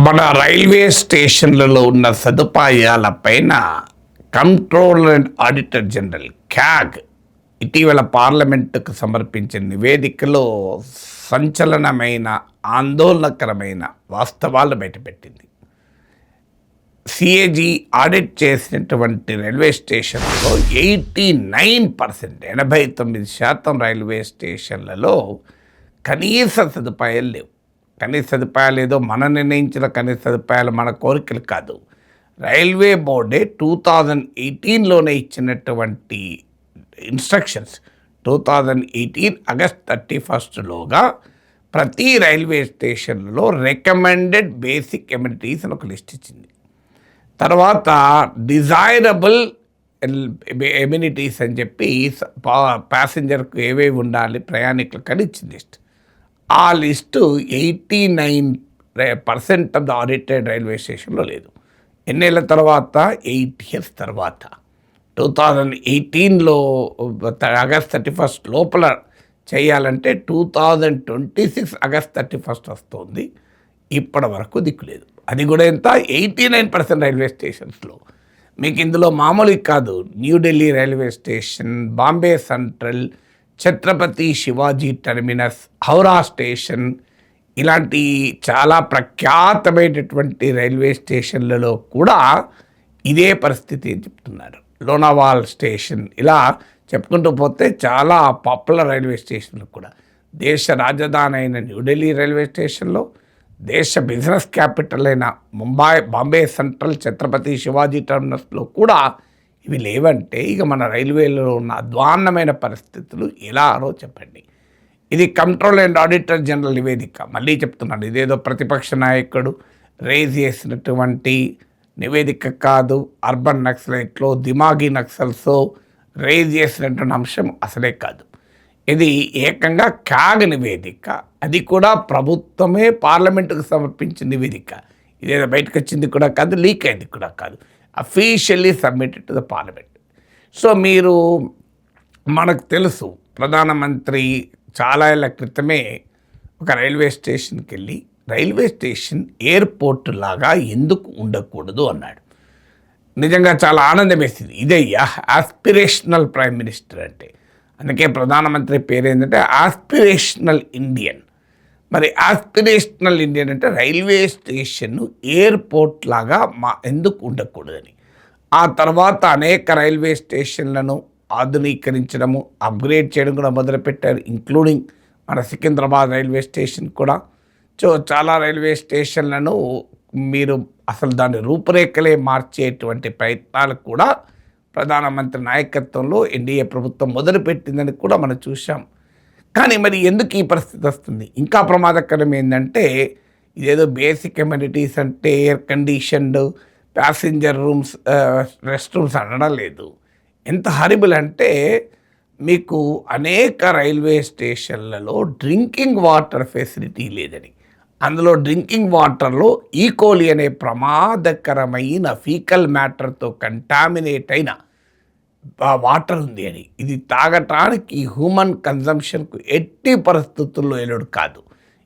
మన రైల్వే స్టేషన్లలో ఉన్న సదుపాయాలపైన control and auditor general CAG ఇటీవల పార్లమెంటుకు సమర్పించిన నివేదికలో సంచలనమైన ఆందోళనకరమైన వాస్తవాలు బయటపెట్టింది. సిఏజీ ఆడిట్ చేసినటువంటి రైల్వే స్టేషన్లలో 89% రైల్వే స్టేషన్లలో కనీస సదుపాయాలు లేవు. కనీస సదుపాయాలు ఏదో మనం నిర్ణయించిన కనీస సదుపాయాలు మన కోరికలు కాదు. రైల్వే బోర్డే 2018లోనే ఇచ్చినటువంటి ఇన్స్ట్రక్షన్స్ 2018 ఆగస్ట్ 31లోగా ప్రతి రైల్వే స్టేషన్లో రికమెండెడ్ బేసిక్ ఎమ్యూనిటీస్ అని ఒక లిస్ట్ ఇచ్చింది. తర్వాత డిజైరబుల్ ఎమ్యూనిటీస్ అని చెప్పి ప్యాసింజర్కు ఏవేవి ఉండాలి ప్రయాణికులకు అని ఇచ్చింది లిస్ట్. ఆ list 89% of the audited railway స్టేషన్లో లేదు. ఎన్నేళ్ళ తర్వాత? 8 years తర్వాత 2018లో ఆగస్ట్ 31 లోపల చేయాలంటే 2026 ఆగస్ట్ 31 వస్తుంది. ఇప్పటి వరకు దిక్కులేదు. అది కూడా ఎంత? 89% రైల్వే స్టేషన్స్లో. మీకు ఇందులో మామూలుగా కాదు, New Delhi railway station, Bombay central, Chhatrapati Shivaji terminus, Howrah station, ఇలాంటి చాలా ప్రఖ్యాతమైనటువంటి రైల్వే స్టేషన్లలో కూడా ఇదే పరిస్థితి అని చెప్తున్నారు. లోనావాల్ స్టేషన్, ఇలా చెప్పుకుంటూ పోతే చాలా పాపులర్ రైల్వే స్టేషన్లు కూడా. దేశ రాజధాని అయిన న్యూఢిల్లీ రైల్వే స్టేషన్లో, దేశ బిజినెస్ క్యాపిటల్ అయిన బాంబే సెంట్రల్, ఛత్రపతి శివాజీ టెర్మినస్లో కూడా ఇవి లేవంటే ఇక మన రైల్వేలో ఉన్న అధ్వాన్నమైన పరిస్థితులు ఎలానో చెప్పండి. ఇది కంట్రోల్ అండ్ ఆడిటర్ జనరల్ నివేదిక. మళ్ళీ చెప్తున్నాను, ఇదేదో ప్రతిపక్ష నాయకుడు రేజ్ చేసినటువంటి నివేదిక కాదు. అర్బన్ నక్సలైట్లో, దిమాగి నక్సల్స్ రేజ్ చేసినటువంటి అంశం అసలే కాదు. ఇది ఏకంగా క్యాగ్ నివేదిక. అది కూడా ప్రభుత్వమే పార్లమెంటుకు సమర్పించిన నివేదిక. ఇదేదో బయటకు వచ్చింది కూడా కాదు, లీక్ అయింది కూడా కాదు. Officially submitted to the parliament. So మీరు, మనకు తెలుసు, ప్రధానమంత్రి చాలా ఏళ్ళ క్రితమే ఒక రైల్వే స్టేషన్కి వెళ్ళి రైల్వే స్టేషన్ ఎయిర్పోర్ట్ లాగా ఎందుకు ఉండకూడదు అన్నాడు. నిజంగా చాలా ఆనందం వేసింది. ఇదయ్యా ఆస్పిరేషనల్ ప్రైమ్ మినిస్టర్ అంటే. అందుకే ప్రధానమంత్రి పేరు ఏంటంటే ఆస్పిరేషనల్ ఇండియన్. మరి ఆస్పిరేషనల్ ఇండియన్ అంటే రైల్వే స్టేషన్ ఎయిర్పోర్ట్ లాగా ఎందుకు ఉండకూడదని. ఆ తర్వాత అనేక రైల్వే స్టేషన్లను ఆధునీకరించడము, అప్గ్రేడ్ చేయడం కూడా మొదలుపెట్టారు. ఇంక్లూడింగ్ మన సికింద్రాబాద్ రైల్వే స్టేషన్ కూడా. సో చాలా రైల్వే స్టేషన్లను మీరు అసలు దాని రూపురేఖలే మార్చేటువంటి ప్రయత్నాలు కూడా ప్రధానమంత్రి నాయకత్వంలో ఎన్డీఏ ప్రభుత్వం మొదలుపెట్టిందని కూడా మనం చూసాం. కానీ మరి ఎందుకు ఈ పరిస్థితి వస్తుంది? ఇంకా ప్రమాదకరం ఏంటంటే, ఇదేదో బేసిక్ ఎమ్యూనిటీస్ అంటే air conditioned passenger rooms, rest rooms అనడం లేదు. ఎంత హారిబుల్ అంటే, మీకు అనేక రైల్వే స్టేషన్లలో డ్రింకింగ్ వాటర్ ఫెసిలిటీ లేదని, అందులో డ్రింకింగ్ వాటర్లో ఈకోలి అనే ప్రమాదకరమైన ఫీకల్ మ్యాటర్తో కంటామినేట్ అయిన వాటర్ ఉంది అని. ఇది తాగటానికి హ్యూమన్ కన్జంప్షన్కు ఎట్టి పరిస్థితుల్లో ఎలుడు కాదు.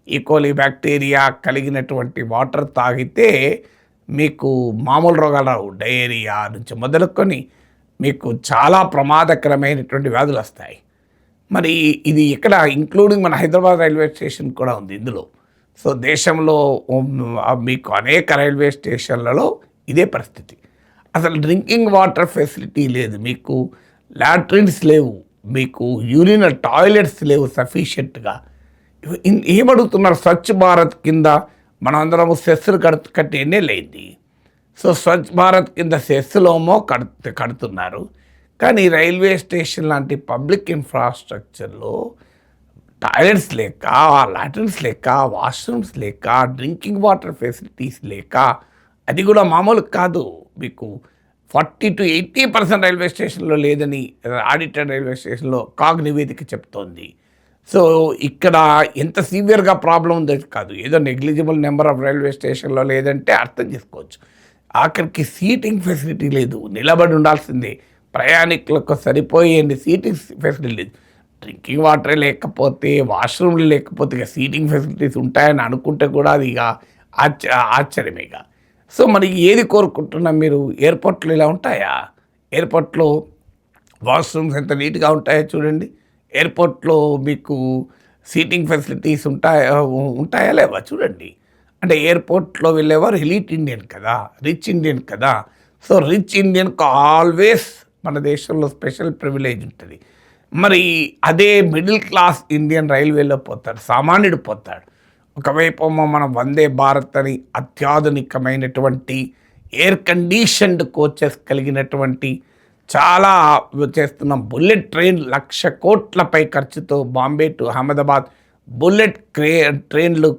ఈకోలి బ్యాక్టీరియా కలిగినటువంటి వాటర్ తాగితే మీకు మామూలు రోగాలు రావు. డయేరియా నుంచి మొదలుకొని మీకు చాలా ప్రమాదకరమైనటువంటి వ్యాధులు వస్తాయి. మరి ఇది ఇక్కడ ఇంక్లూడింగ్ మన హైదరాబాద్ రైల్వే స్టేషన్ కూడా ఉంది ఇందులో. సో దేశంలో మీకు అనేక రైల్వే స్టేషన్లలో ఇదే పరిస్థితి. అసలు డ్రింకింగ్ వాటర్ ఫెసిలిటీ లేదు, మీకు లాట్రిన్స్ లేవు, మీకు యూరినల్ టాయిలెట్స్ లేవు సఫిషియెంట్గా. ఏమడుగుతున్నారు? స్వచ్ఛ భారత్ కింద మనం అందరము సెస్సులు కట్టి ఎన్నేళ్ళైంది. సో స్వచ్ఛ భారత్ కింద సెస్సులోమో కడుతున్నారు. కానీ రైల్వే స్టేషన్ లాంటి పబ్లిక్ ఇన్ఫ్రాస్ట్రక్చర్లో టాయిలెట్స్ లేక, లాట్రిన్స్ లేక, వాష్రూమ్స్ లేక, డ్రింకింగ్ వాటర్ ఫెసిలిటీస్ లేక, అది కూడా మామూలు కాదు. మీకు 40 to 80% రైల్వే స్టేషన్లో లేదని ఆడిటెడ్ రైల్వే స్టేషన్లో కాగ్ నివేదిక చెప్తోంది. సో ఇక్కడ ఎంత సీవియర్గా ప్రాబ్లం ఉందో కాదు, ఏదో నెగ్లిజిబుల్ నెంబర్ ఆఫ్ రైల్వే స్టేషన్లో లేదంటే అర్థం చేసుకోవచ్చు. ఆఖరికి సీటింగ్ ఫెసిలిటీ లేదు, నిలబడి ఉండాల్సిందే. ప్రయాణికులకు సరిపోయేంది సీటింగ్ ఫెసిలిటీ లేదు. డ్రింకింగ్ వాటరే లేకపోతే, వాష్రూమ్లు లేకపోతే ఇక సీటింగ్ ఫెసిలిటీస్ ఉంటాయని అనుకుంటే కూడా అది ఇక ఆశ్చర్యమేగా. సో మరి ఏది కోరుకుంటున్నాం మీరు? ఎయిర్‌పోర్ట్‌లో ఇలా ఉంటాయా? ఎయిర్‌పోర్ట్‌లో వాష్‌రూమ్స్ ఎంత నీట్‌గా ఉంటాయో చూడండి. ఎయిర్‌పోర్ట్‌లో మీకు సీటింగ్ ఫెసిలిటీస్ ఉంటాయా లేవా చూడండి. అంటే ఎయిర్‌పోర్ట్‌లో వెళ్ళేవారు ఎలీట్ ఇండియన్ కదా! రిచ్ ఇండియన్ కదా! సో రిచ్ ఇండియన్‌కి ఆల్వేస్ మన దేశంలో స్పెషల్ ప్రివిలేజ్ ఉంటది. మరి అదే మిడిల్ క్లాస్ ఇండియన్ రైల్వేలో పోతాడు. సామాన్యుడు పోతాడు. ఒకవైపేమో మనం వందే భారత్ అని అత్యాధునికమైనటువంటి ఎయిర్ కండిషన్డ్ కోచెస్ కలిగినటువంటి చాలా చేస్తున్నాం. బుల్లెట్ ట్రైన్ 1,00,000 కోట్లపై ఖర్చుతో బాంబే టు అహ్మదాబాద్ బుల్లెట్ ట్రైన్లు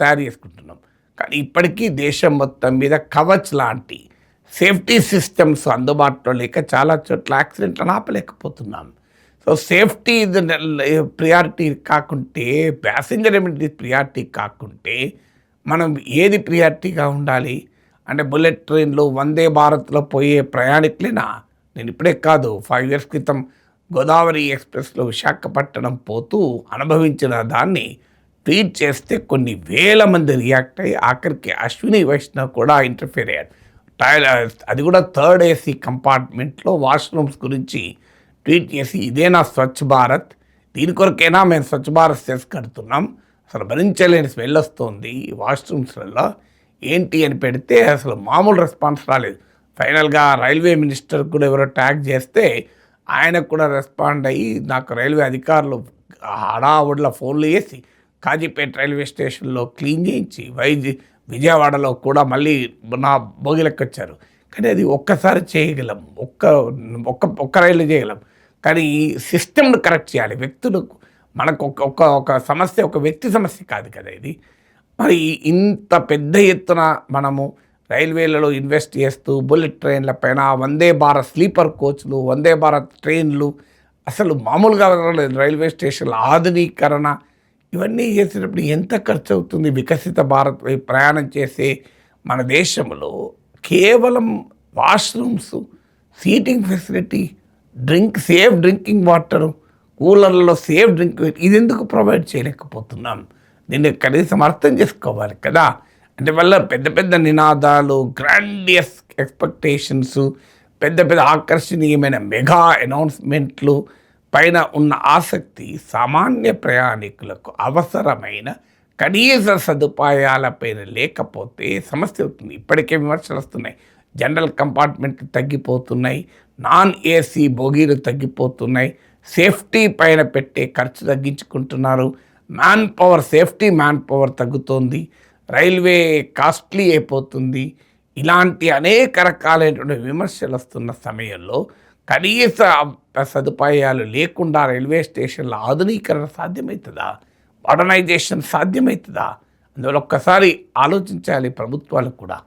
తయారు చేసుకుంటున్నాం. కానీ ఇప్పటికీ దేశం మొత్తం మీద కవచ్ లాంటి సేఫ్టీ సిస్టమ్స్ అందుబాటులో లేక చాలా చోట్ల యాక్సిడెంట్లను ఆపలేకపోతున్నాం. సో సేఫ్టీ ఇది ప్రియారిటీ కాకుంటే, ప్యాసింజర్ ఎమినిటీ ప్రియారిటీ కాకుంటే మనం ఏది ప్రియారిటీగా ఉండాలి? అంటే బుల్లెట్ ట్రైన్లు వందే భారత్లో పోయే ప్రయాణికులేనా? నేను ఇప్పుడే కాదు 5 ఇయర్స్ క్రితం గోదావరి ఎక్స్‌ప్రెస్‌లో విశాఖపట్నం పోతూ అనుభవించిన దాన్ని ట్వీట్ చేస్తే కొన్ని వేల మంది రియాక్ట్ అయ్యి ఆఖరికి అశ్విని వైష్ణవ్ కూడా ఇంటర్ఫియర్ అయ్యాడు. అది కూడా థర్డ్ ఏసీ కంపార్ట్మెంట్లో వాష్రూమ్స్ గురించి ట్వీట్ చేసి ఇదేనా స్వచ్ఛ భారత్, దీని కొరకైనా మేము స్వచ్ఛ భారత్ సెస్ కడుతున్నాం, అసలు భరించలేని స్మెల్ వస్తుంది ఈ వాష్రూమ్స్లలో ఏంటి అని పెడితే అసలు మామూలు రెస్పాన్స్ రాలేదు. ఫైనల్గా రైల్వే మినిస్టర్ కూడా ఎవరో ట్యాగ్ చేస్తే ఆయనకు కూడా రెస్పాండ్ అయ్యి నాకు రైల్వే అధికారులు హడావుడిలో ఫోన్లు చేసి కాజీపేట రైల్వే స్టేషన్లో క్లీన్ చేయించి విజయవాడలో కూడా మళ్ళీ నా భోగిలెక్క వచ్చారు. కానీ అది ఒక్కసారి చేయగలం, ఒక్క రైలు చేయగలం. కానీ ఈ సిస్టమ్ను కరెక్ట్ చేయాలి. వ్యక్తులకు మనకు ఒక సమస్య ఒక వ్యక్తి సమస్య కాదు కదా ఇది. మరి ఇంత పెద్ద ఎత్తున మనము రైల్వేలలో ఇన్వెస్ట్ చేస్తూ బుల్లెట్ ట్రైన్ల పైన వందే భారత్ స్లీపర్ కోచ్లు, వందే భారత్ ట్రైన్లు అసలు మామూలుగా రైల్వే స్టేషన్ల ఆధునీకరణ ఇవన్నీ చేసేటప్పుడు ఎంత ఖర్చు అవుతుంది? వికసిత భారత్ వైపు ప్రయాణం చేసే మన దేశంలో కేవలం washrooms, seating facility, safe drinking water, కూలర్లలో సేఫ్ డ్రింక్ ఇది ఎందుకు ప్రొవైడ్ చేయలేకపోతున్నాం? దీన్ని కనీసం అర్థం చేసుకోవాలి కదా. అంటే వల్ల పెద్ద పెద్ద నినాదాలు, గ్రాండియస్ ఎక్స్పెక్టేషన్స్, పెద్ద పెద్ద ఆకర్షణీయమైన మెగా అనౌన్స్మెంట్లు పైన ఉన్న ఆసక్తి సామాన్య ప్రయాణికులకు అవసరమైన కనీస సదుపాయాలపైన లేకపోతే సమస్య అవుతుంది. ఇప్పటికే విమర్శలు వస్తున్నాయి. జనరల్ కంపార్ట్మెంట్లు తగ్గిపోతున్నాయి, నాన్ ఏసీ బోగీలు తగ్గిపోతున్నాయి, సేఫ్టీ పైన పెట్టే ఖర్చు తగ్గించుకుంటున్నారు, సేఫ్టీ మ్యాన్ పవర్ తగ్గుతోంది, రైల్వే కాస్ట్లీ అయిపోతుంది. ఇలాంటి అనేక రకాలైనటువంటి విమర్శలు వస్తున్న సమయంలో కనీస సదుపాయాలు లేకుండా రైల్వే స్టేషన్ల ఆధునీకరణ సాధ్యమవుతుందా? మోడర్నైజేషన్ సాధ్యమవుతుందా? అందువల్ల ఒక్కసారి ఆలోచించాలి ప్రభుత్వాలు కూడా.